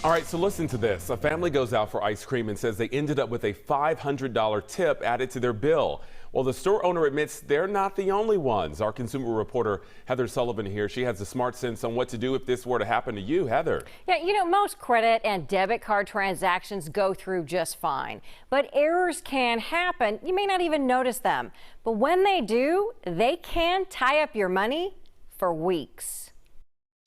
All right, so listen to this. A family goes out for ice cream and says they ended up with a $500 tip added to their bill. Well, the store owner admits they're not the only ones. Our consumer reporter Heather Sullivan here. She has a smart sense on what to do if this were to happen to you. Heather. Yeah, most credit and debit card transactions go through just fine, but errors can happen. You may not even notice them, but when they do, they can tie up your money for weeks.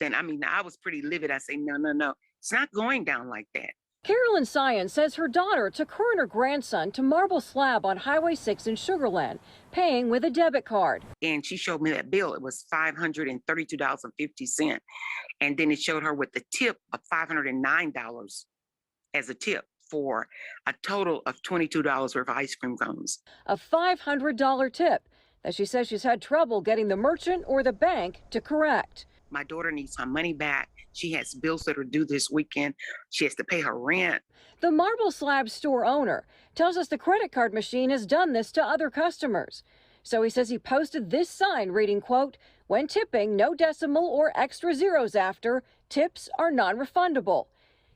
Then, I was pretty livid. I say, no. It's not going down like that. Carolyn Science says her daughter took her and her grandson to Marble Slab on Highway 6 in Sugar Land, paying with a debit card. And she showed me that bill. It was $532.50. And then it showed her with the tip of $509 as a tip for a total of $22 worth of ice cream cones. A $500 tip that she says she's had trouble getting the merchant or the bank to correct. My daughter needs her money back. She has bills that are due this weekend. She has to pay her rent. The Marble Slab store owner tells us the credit card machine has done this to other customers. So he says he posted this sign reading, quote, "When tipping, no decimal or extra zeros after. Tips are non-refundable."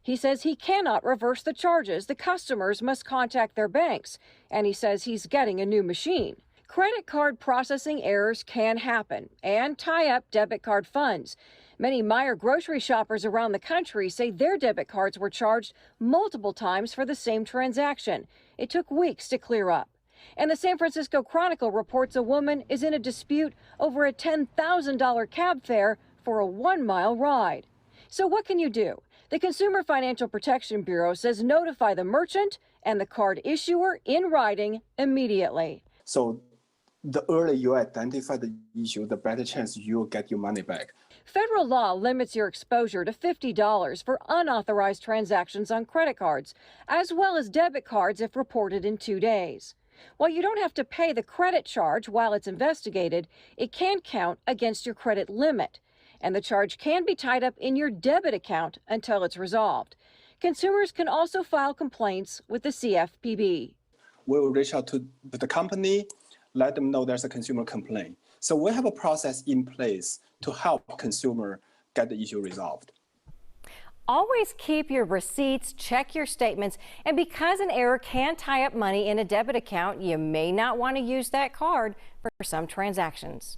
He says he cannot reverse the charges. The customers must contact their banks. And he says he's getting a new machine. Credit card processing errors can happen and tie up debit card funds. Many Meijer grocery shoppers around the country say their debit cards were charged multiple times for the same transaction. It took weeks to clear up. And the San Francisco Chronicle reports a woman is in a dispute over a $10,000 cab fare for a 1-mile ride. So what can you do? The Consumer Financial Protection Bureau says notify the merchant and the card issuer in writing immediately. So the earlier you identify the issue, the better chance you'll get your money back. Federal law limits your exposure to $50 for unauthorized transactions on credit cards, as well as debit cards if reported in 2 days. While you don't have to pay the credit charge while it's investigated, it can count against your credit limit, and the charge can be tied up in your debit account until it's resolved. Consumers can also file complaints with the CFPB. We will reach out to the company, let them know there's a consumer complaint. So we have a process in place to help consumer get the issue resolved. Always keep your receipts, check your statements, and because an error can tie up money in a debit account, you may not want to use that card for some transactions.